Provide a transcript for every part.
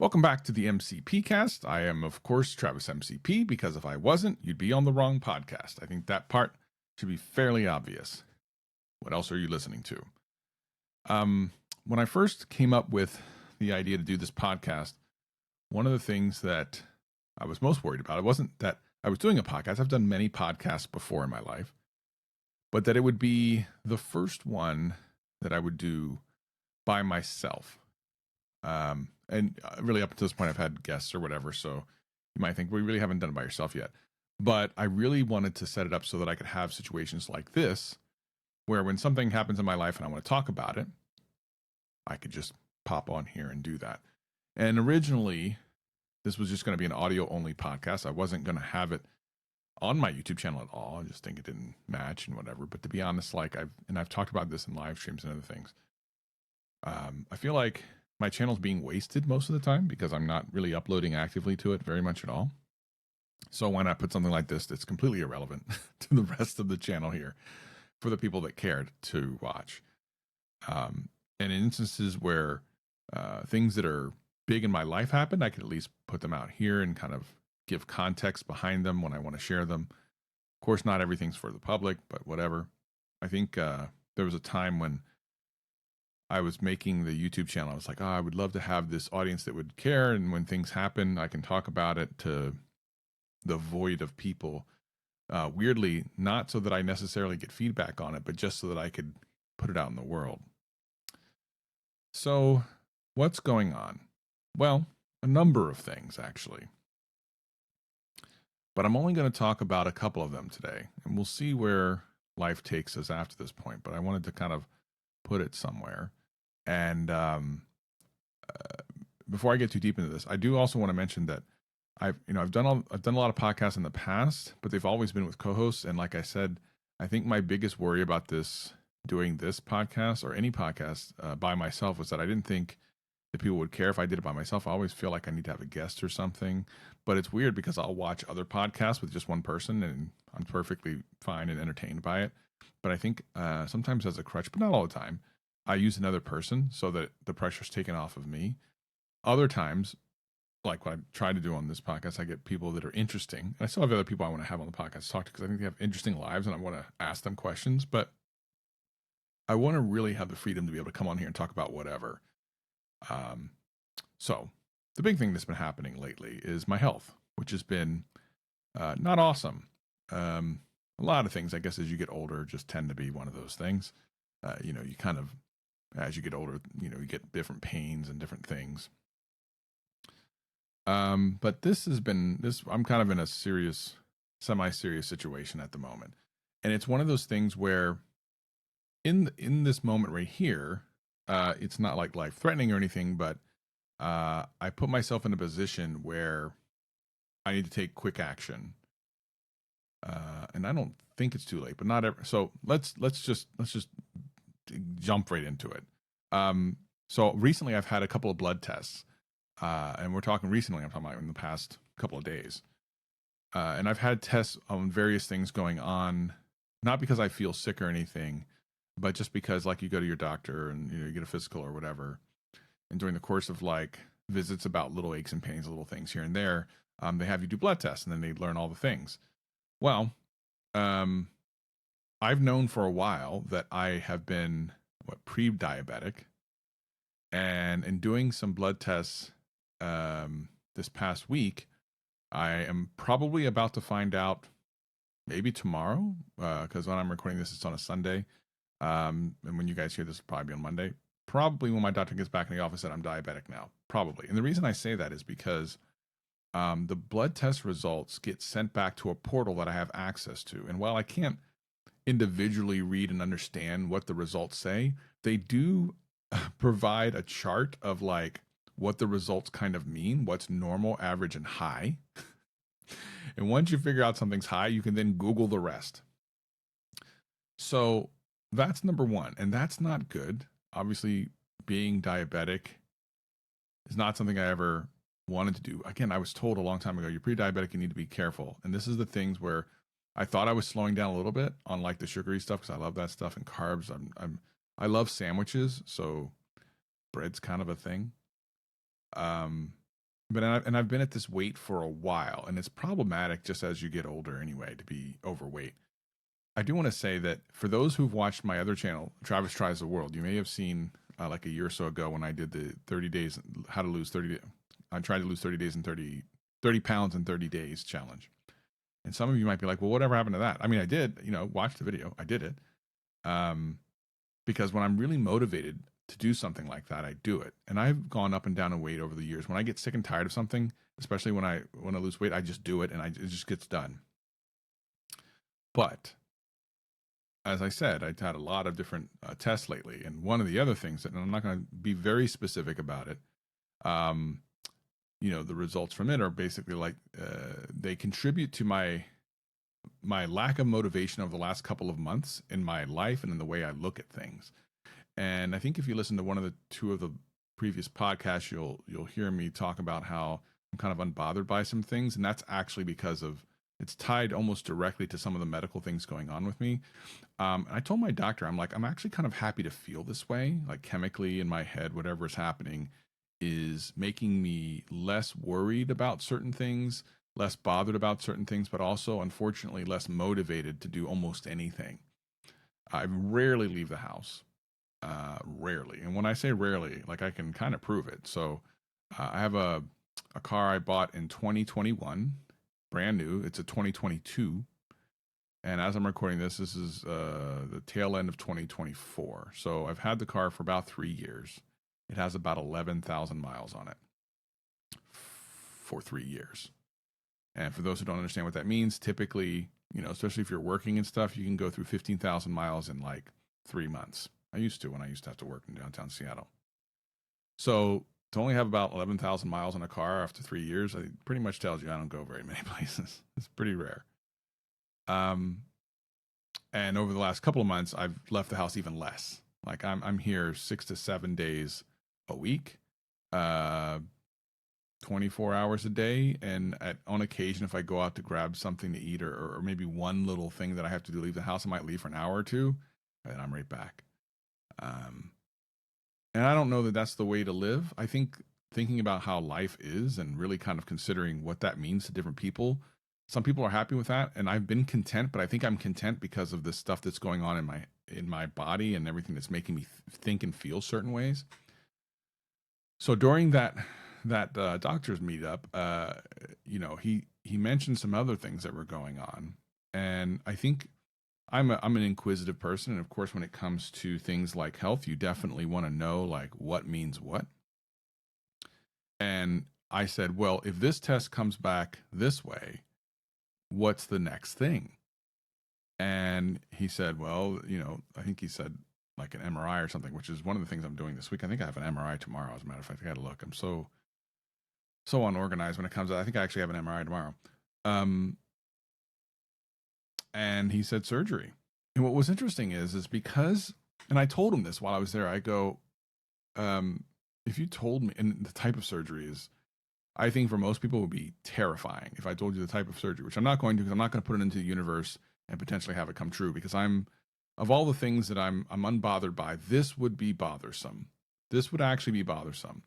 Welcome back to the MCP Cast. I am, of course, Travis MCP, because if I wasn't, you'd be on the wrong podcast. I think that part should be fairly obvious. What else are you listening to? When I first came up with the idea to do this podcast, one of the things that I was most worried about, it wasn't that I was doing a podcast. I've done many podcasts before in my life, but that it would be the first one that I would do by myself. And really up to this point, I've had guests or whatever. So you might think, well, you really haven't done it by yourself yet. But I really wanted to set it up so that I could have situations like this, where when something happens in my life and I want to talk about it, I could just pop on here and do that. And originally, this was just going to be an audio only podcast. I wasn't going to have it on my YouTube channel at all. I just think it didn't match and whatever. But to be honest, I've talked about this in live streams and other things. I feel like my channel's being wasted most of the time because I'm not really uploading actively to it very much at all. So why not put something like this that's completely irrelevant to the rest of the channel here for the people that cared to watch? And in instances where things that are big in my life happen, I can at least put them out here and kind of give context behind them when I want to share them. Of course, not everything's for the public, but whatever. I think there was a time when I was making the YouTube channel. I was like, I would love to have this audience that would care. And when things happen, I can talk about it to the void of people. Weirdly, not so that I necessarily get feedback on it, but just so that I could put it out in the world. So what's going on? Well, a number of things, actually. But I'm only going to talk about a couple of them today. And we'll see where life takes us after this point. But I wanted to kind of put it somewhere. And before I get too deep into this, I do also want to mention that I've done a lot of podcasts in the past, but they've always been with co-hosts. And like I said, I think my biggest worry about doing this podcast or any podcast by myself was that I didn't think that people would care if I did it by myself. I always feel like I need to have a guest or something. But it's weird because I'll watch other podcasts with just one person and I'm perfectly fine and entertained by it. But I think sometimes as a crutch, but not all the time, I use another person so that the pressure's taken off of me. Other times, like what I try to do on this podcast, I get people that are interesting. And I still have other people I want to have on the podcast to talk to because I think they have interesting lives and I want to ask them questions. But I want to really have the freedom to be able to come on here and talk about whatever. So the big thing that's been happening lately is my health, which has been not awesome. A lot of things, I guess, as you get older, just tend to be one of those things. You kind of, as you get older, you get different pains and different things. But this has been I'm kind of in a semi-serious situation at the moment. And it's one of those things where in this moment right here, it's not like life-threatening or anything, but I put myself in a position where I need to take quick action. And I don't think it's too late, but not ever. So let's just jump right into it. So recently I've had a couple of blood tests, and we're talking recently, I'm talking about in the past couple of days. And I've had tests on various things going on, not because I feel sick or anything, but just because like you go to your doctor and you get a physical or whatever. And during the course of like visits about little aches and pains, little things here and there, they have you do blood tests and then they learn all the things. Well, I've known for a while that I have been pre-diabetic, and in doing some blood tests this past week, I am probably about to find out maybe tomorrow, because when I'm recording this, it's on a Sunday, and when you guys hear this, it'll probably be on Monday. Probably when my doctor gets back in the office that I'm diabetic now, probably. And the reason I say that is because the blood test results get sent back to a portal that I have access to. And while I can't individually read and understand what the results say, they do provide a chart of like what the results kind of mean, what's normal, average, and high. And once you figure out something's high, you can then Google the rest. So that's number one. And that's not good. Obviously, being diabetic is not something I ever wanted to do. Again, I was told a long time ago, you're pre-diabetic, you need to be careful. And this is the things where I thought I was slowing down a little bit on like the sugary stuff because I love that stuff and carbs. I love sandwiches, so bread's kind of a thing. I've been at this weight for a while, and it's problematic just as you get older anyway to be overweight. I do want to say that for those who've watched my other channel, Travis Tries the World, you may have seen like a year or so ago when I did the 30 days, how to lose 30, I tried to lose 30 days and 30 pounds in 30 days challenge. And some of you might be like, well, whatever happened to that? I mean, I did, watch the video. I did it. Because when I'm really motivated to do something like that, I do it. And I've gone up and down in weight over the years. When I get sick and tired of something, especially when I lose weight, I just do it and it just gets done. But as I said, I've had a lot of different tests lately. And one of the other things, and I'm not going to be very specific about it, the results from it are basically like they contribute to my lack of motivation over the last couple of months in my life and in the way I look at things. And I think if you listen to one of the two of the previous podcasts, you'll hear me talk about how I'm kind of unbothered by some things, and that's actually because of it's tied almost directly to some of the medical things going on with me. And I told my doctor, I'm like, I'm actually kind of happy to feel this way, like chemically in my head, whatever is happening is making me less worried about certain things, less bothered about certain things, but also, unfortunately, less motivated to do almost anything. I rarely leave the house, rarely. And when I say rarely, like I can kind of prove it. So I have a car I bought in 2021, brand new. It's a 2022. And as I'm recording this is the tail end of 2024. So I've had the car for about 3 years. It has about 11,000 miles on it for 3 years. And for those who don't understand what that means, typically, especially if you're working and stuff, you can go through 15,000 miles in like 3 months. I used to when I used to have to work in downtown Seattle. So to only have about 11,000 miles on a car after 3 years, it pretty much tells you I don't go very many places. It's pretty rare. And over the last couple of months, I've left the house even less. Like I'm here 6 to 7 days a week, 24 hours a day. And on occasion, if I go out to grab something to eat or maybe one little thing that I have to do, leave the house, I might leave for an hour or two, and I'm right back. And I don't know that that's the way to live. I think thinking about how life is and really kind of considering what that means to different people. Some people are happy with that, and I've been content, but I think I'm content because of the stuff that's going on in my body and everything that's making me think and feel certain ways. So during that doctor's meetup, he mentioned some other things that were going on, and I think I'm an inquisitive person, and of course, when it comes to things like health, you definitely want to know like what means what. And I said, well, if this test comes back this way, what's the next thing? And he said, well, I think he said like an MRI or something, which is one of the things I'm doing this week. I think I have an MRI tomorrow, as a matter of fact. I got to look. I'm so unorganized when it comes to I think I actually have an MRI tomorrow. And he said surgery. And what was interesting is because, and I told him this while I was there, I go, if you told me, and the type of surgery is, I think for most people would be terrifying if I told you the type of surgery, which I'm not going to, because I'm not going to put it into the universe and potentially have it come true, because of all the things that I'm unbothered by, this would be bothersome. This would actually be bothersome.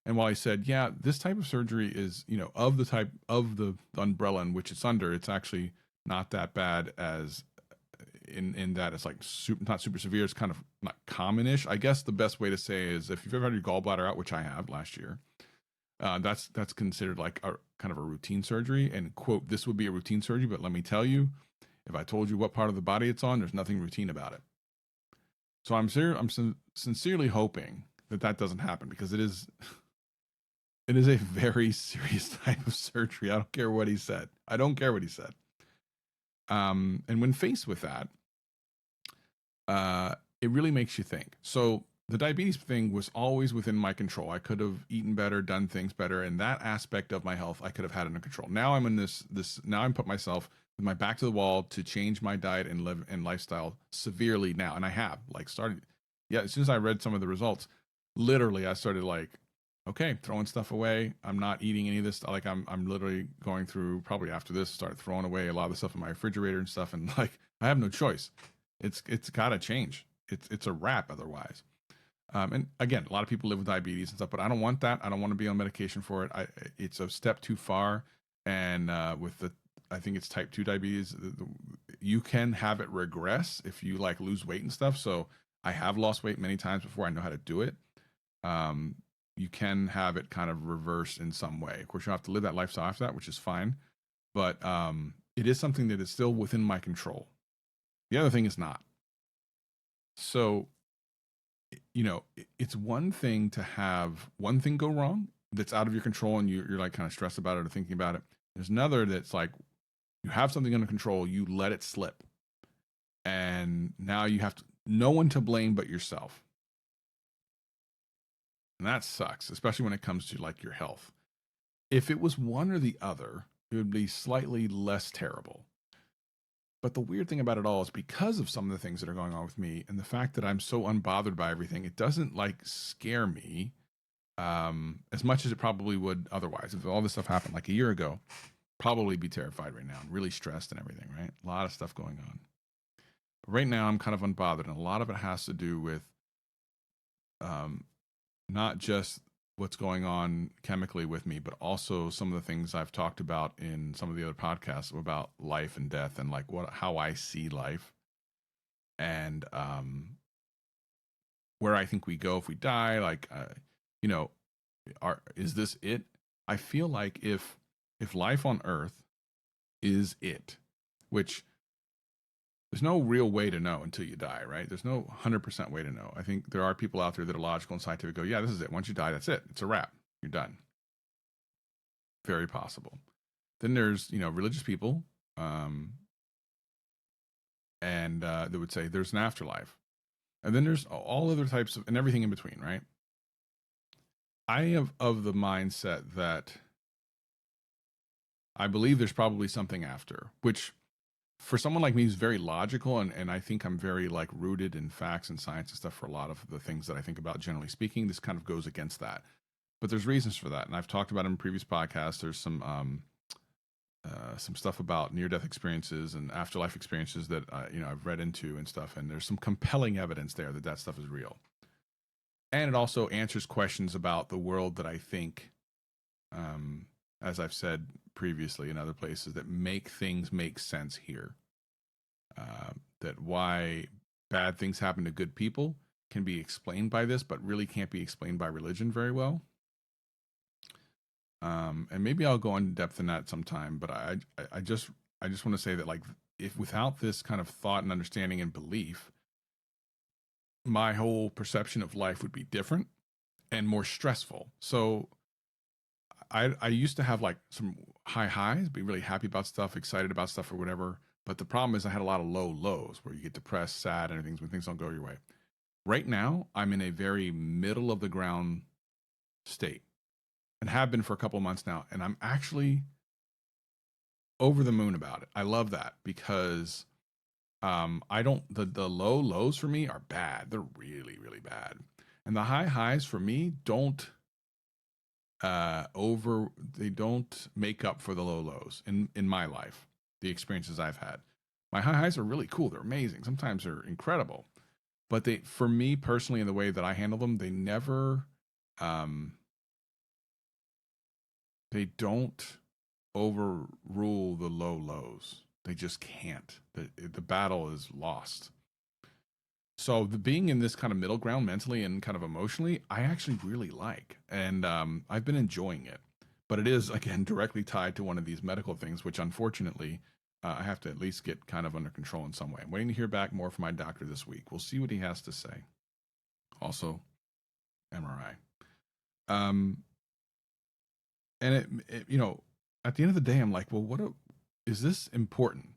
And while I said, yeah, this type of surgery is, of the type of the umbrella in which it's under, it's actually not that bad as in that it's like not super severe. It's kind of not common-ish. I guess the best way to say is if you've ever had your gallbladder out, which I have last year, that's considered like a kind of a routine surgery. And quote, this would be a routine surgery, but let me tell you, if I told you what part of the body it's on, there's nothing routine about it. So I'm sincerely hoping that doesn't happen, because it is a very serious type of surgery. I don't care what he said. And when faced with that, it really makes you think. So the diabetes thing was always within my control. I could have eaten better, done things better, and that aspect of my health I could have had under control. Now I'm in this. Now I'm put myself with my back to the wall to change my diet and lifestyle severely now, and I have started. Yeah, as soon as I read some of the results, literally I started okay, throwing stuff away. I'm not eating any of this. Like I'm literally going through, probably after this, start throwing away a lot of the stuff in my refrigerator and stuff. And I have no choice. It's got to change. It's a wrap otherwise. And again, a lot of people live with diabetes and stuff, but I don't want that. I don't want to be on medication for it. It's a step too far. And I think it's type 2 diabetes. You can have it regress if you like lose weight and stuff. So I have lost weight many times before. I know how to do it. You can have it kind of reverse in some way. Of course, you have to live that lifestyle after that, which is fine. But it is something that is still within my control. The other thing is not. So, it's one thing to have one thing go wrong that's out of your control and you're like kind of stressed about it or thinking about it. There's another that's like you have something under control, you let it slip. And now you have no one to blame but yourself. And that sucks, especially when it comes to like your health. If it was one or the other, it would be slightly less terrible. But the weird thing about it all is because of some of the things that are going on with me and the fact that I'm so unbothered by everything, it doesn't like scare me as much as it probably would otherwise. If all this stuff happened like a year ago, probably be terrified right now and really stressed and everything, right? A lot of stuff going on. But right now I'm kind of unbothered, and a lot of it has to do with not just what's going on chemically with me, but also some of the things I've talked about in some of the other podcasts about life and death and like how I see life and where I think we go if we die. Like, is this it? I feel like if life on Earth is it, which there's no real way to know until you die, right? There's no 100% way to know. I think there are people out there that are logical and scientific go, yeah, this is it. Once you die, that's it. It's a wrap. You're done. Very possible. Then there's, religious people, and they would say there's an afterlife. And then there's all other types of, and everything in between, right? I am of the mindset that I believe there's probably something after, which for someone like me who's very logical, and I think I'm very like rooted in facts and science and stuff for a lot of the things that I think about, generally speaking, this kind of goes against that. But there's reasons for that. And I've talked about it in previous podcasts. There's some stuff about near-death experiences and afterlife experiences that, I've read into and stuff. And there's some compelling evidence there that stuff is real. And it also answers questions about the world that I think, as I've said previously in other places, that make things make sense here. That why bad things happen to good people can be explained by this, but really can't be explained by religion very well. And maybe I'll go in depth in that sometime. But I just want to say that, like, if without this kind of thought and understanding and belief, my whole perception of life would be different and more stressful. So I used to have like some high highs, be really happy about stuff, excited about stuff or whatever. But the problem is I had a lot of low lows where you get depressed, sad, and things when things don't go your way. Right now, I'm in a very middle of the ground state and have been for a couple of months now. And I'm actually over the moon about it. I love that because I don't, the low lows for me are bad. They're really, really bad. And the high highs for me don't they don't make up for the low lows in my life, the experiences I've had. My high highs are really cool. They're amazing. Sometimes they're incredible. But for me personally, in the way that I handle them, they never, they don't overrule the low lows. They just can't. The battle is lost. So being in this kind of middle ground mentally and kind of emotionally, I actually really like, and I've been enjoying it. But it is, again, directly tied to one of these medical things, which unfortunately I have to at least get kind of under control in some way. I'm waiting to hear back more from my doctor this week. We'll see what he has to say. Also, MRI. And it at the end of the day, I'm like, well, is this important?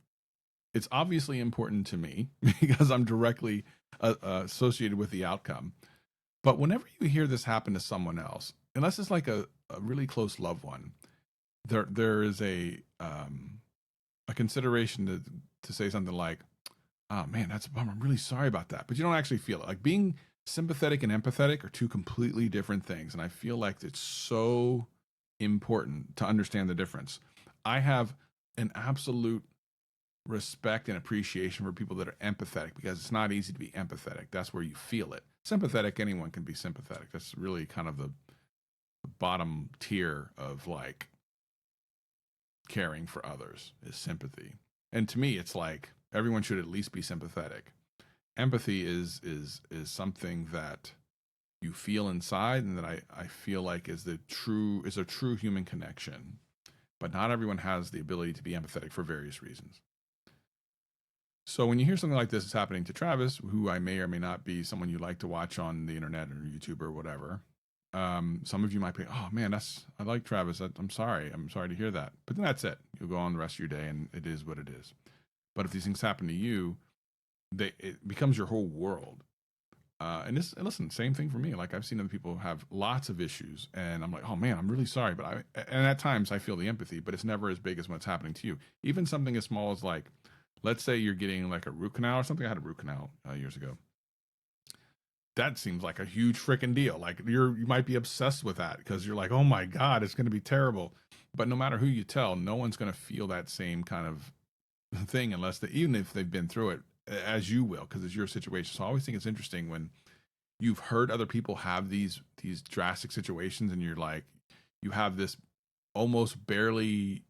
It's obviously important to me because I'm directly associated with the outcome. But whenever you hear this happen to someone else, unless it's like a really close loved one, there is a consideration to say something like, "Oh man, that's a bummer. I'm really sorry about that." But you don't actually feel it. Like being sympathetic and empathetic are two completely different things, and I feel like it's so important to understand the difference. I have an absolute respect and appreciation for people that are empathetic because it's not easy to be empathetic. That's where you feel it. sympathetic, anyone can be sympathetic. That's really kind of the bottom tier of like caring for others is sympathy. And to me, it's like everyone should at least be sympathetic. Empathy is something that you feel inside, and that I feel like is a true human connection. But not everyone has the ability to be empathetic for various reasons. So when you hear something like this is happening to Travis, who I may or may not be someone you like to watch on the internet or YouTube or whatever, some of you might be, oh man, I like Travis. I'm sorry to hear that. But then that's it. You'll go on the rest of your day, and it is what it is. But if these things happen to you, it becomes your whole world. And listen, same thing for me. Like I've seen other people have lots of issues, and I'm like, oh man, I'm really sorry. And at times I feel the empathy, but it's never as big as what's happening to you. Even something as small as like, let's say you're getting like a root canal or something. I had a root canal years ago. That seems like a huge freaking deal. Like you might be obsessed with that because you're like, oh my God, it's going to be terrible. But no matter who you tell, no one's going to feel that same kind of thing even if they've been through it as you will, because it's your situation. So I always think it's interesting when you've heard other people have these drastic situations, and you're like, you have this almost barely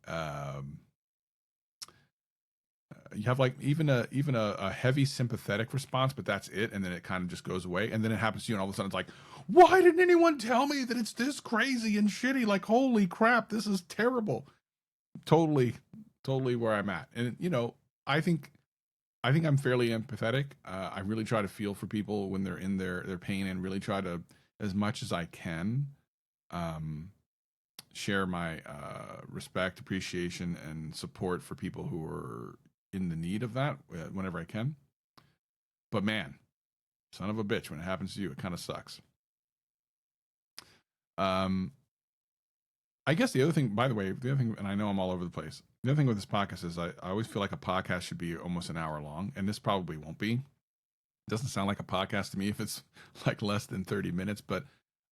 you have like even a heavy sympathetic response, but that's it, and then it kind of just goes away, and then it happens to you, and all of a sudden it's like, why didn't anyone tell me that it's this crazy and shitty? Like, holy crap, this is terrible. Totally where I'm at. And I think I'm fairly empathetic. I really try to feel for people when they're in their pain, and really try to, as much as I can, share my respect, appreciation, and support for people who are in the need of that whenever I can. But man, son of a bitch, when it happens to you, it kind of sucks. I guess the other thing, by the way, and I know I'm all over the place. The other thing with this podcast is I always feel like a podcast should be almost an hour long, and this probably won't be. It doesn't sound like a podcast to me if it's like less than 30 minutes, but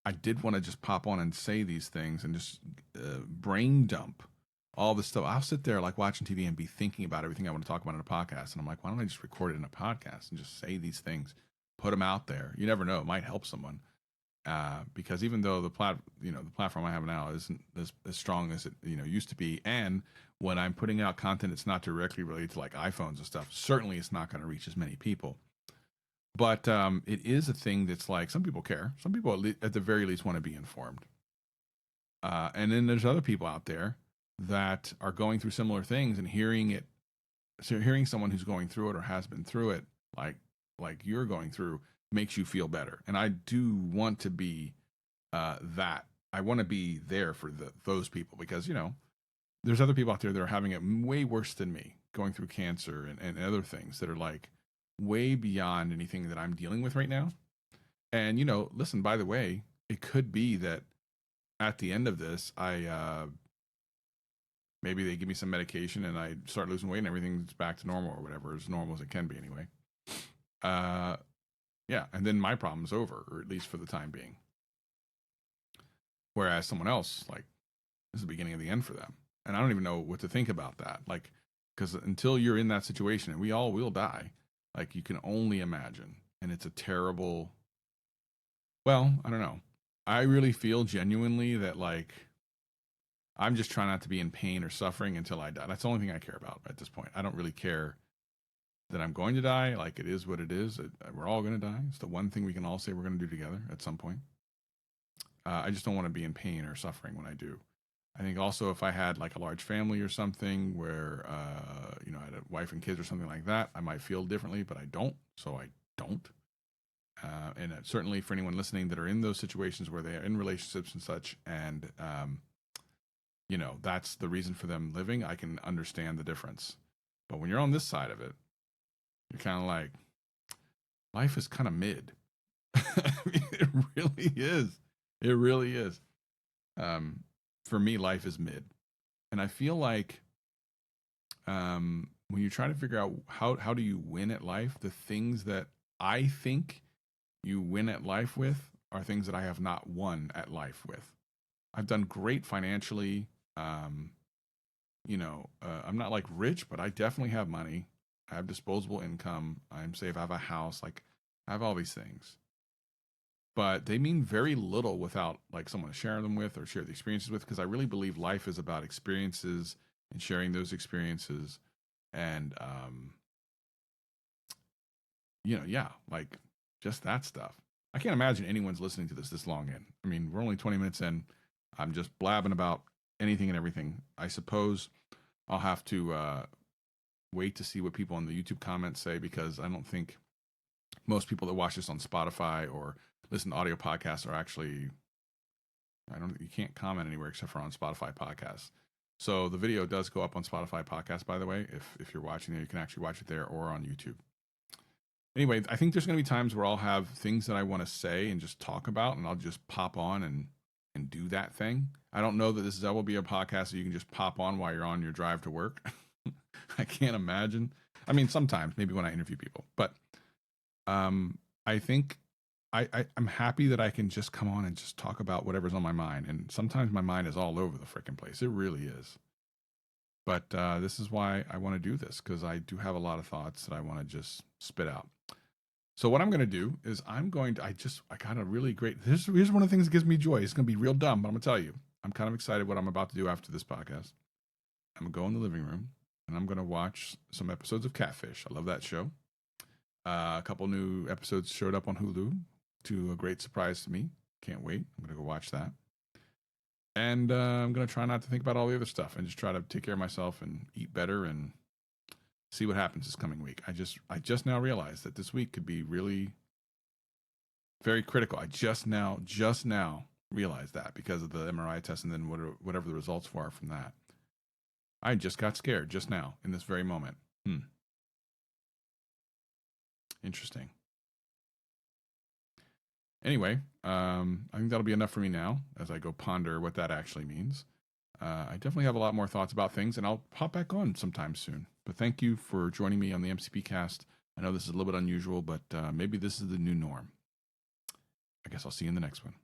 I did want to just pop on and say these things and just brain dump all this stuff. I'll sit there like watching TV and be thinking about everything I want to talk about in a podcast. And I'm like, why don't I just record it in a podcast and just say these things, put them out there? You never know. It might help someone. Because even though the platform I have now isn't as strong as it used to be, and when I'm putting out content, it's not directly related to like iPhones and stuff. Certainly, it's not going to reach as many people. But it is a thing that's like, some people care. Some people at the very least want to be informed. And then there's other people out there that are going through similar things, and hearing someone who's going through it or has been through it, like you're going through, makes you feel better. And I do want to be that. I want to be there for those people, because there's other people out there that are having it way worse than me, going through cancer and other things that are like way beyond anything that I'm dealing with right now. And listen, by the way, it could be that at the end of this, I maybe they give me some medication and I start losing weight and everything's back to normal, or whatever, as normal as it can be anyway. Yeah, and then my problem's over, or at least for the time being. Whereas someone else, like, this is the beginning of the end for them. And I don't even know what to think about that. Like, because until you're in that situation, and we all will die, like, you can only imagine. And it's a terrible, well, I don't know. I really feel genuinely that, like, I'm just trying not to be in pain or suffering until I die. That's the only thing I care about at this point. I don't really care that I'm going to die. Like, it is what it is. We're all going to die. It's the one thing we can all say we're going to do together at some point. I just don't want to be in pain or suffering when I do. I think also if I had like a large family or something where, I had a wife and kids or something like that, I might feel differently, but I don't. So I don't. And certainly for anyone listening that are in those situations where they are in relationships and such, and, that's the reason for them living, I can understand the difference. But when you're on this side of it, you're kind of like, life is kind of mid. It really is. It really is. For me, life is mid. And I feel like when you try to figure out how do you win at life, the things that I think you win at life with are things that I have not won at life with. I've done great financially. I'm not like rich, but I definitely have money. I have disposable income. I'm safe. I have a house. Like, I have all these things. but they mean very little without like someone to share them with or share the experiences with, because I really believe life is about experiences and sharing those experiences. And yeah, like just that stuff. I can't imagine anyone's listening to this long in. I mean, we're only 20 minutes in. I'm just blabbing about anything and everything. I suppose I'll have to wait to see what people in the YouTube comments say, because I don't think most people that watch this on Spotify or listen to audio podcasts are actually, you can't comment anywhere except for on Spotify podcasts. So the video does go up on Spotify podcast, by the way. If you're watching there, you can actually watch it there or on YouTube. Anyway, I think there's going to be times where I'll have things that I want to say and just talk about, and I'll just pop on and do that thing. I don't know that will be a podcast that you can just pop on while you're on your drive to work. I can't imagine. I mean, sometimes, maybe when I interview people, but I think I'm happy that I can just come on and just talk about whatever's on my mind. And sometimes my mind is all over the freaking place. It really is. But this is why I want to do this, because I do have a lot of thoughts that I want to just spit out. So what I'm going to do is I got a really great, here's one of the things that gives me joy. It's going to be real dumb, but I'm going to tell you, I'm kind of excited what I'm about to do after this podcast. I'm going to go in the living room and I'm going to watch some episodes of Catfish. I love that show. A couple new episodes showed up on Hulu, to a great surprise to me. Can't wait. I'm going to go watch that. And I'm going to try not to think about all the other stuff and just try to take care of myself and eat better and see what happens this coming week. I just now realized that this week could be really very critical. I just now realized that because of the MRI test and then whatever the results were from that. I just got scared just now in this very moment. Interesting. Anyway, I think that'll be enough for me now as I go ponder what that actually means. I definitely have a lot more thoughts about things, and I'll pop back on sometime soon. But thank you for joining me on the MCP Cast. I know this is a little bit unusual, but maybe this is the new norm. I guess I'll see you in the next one.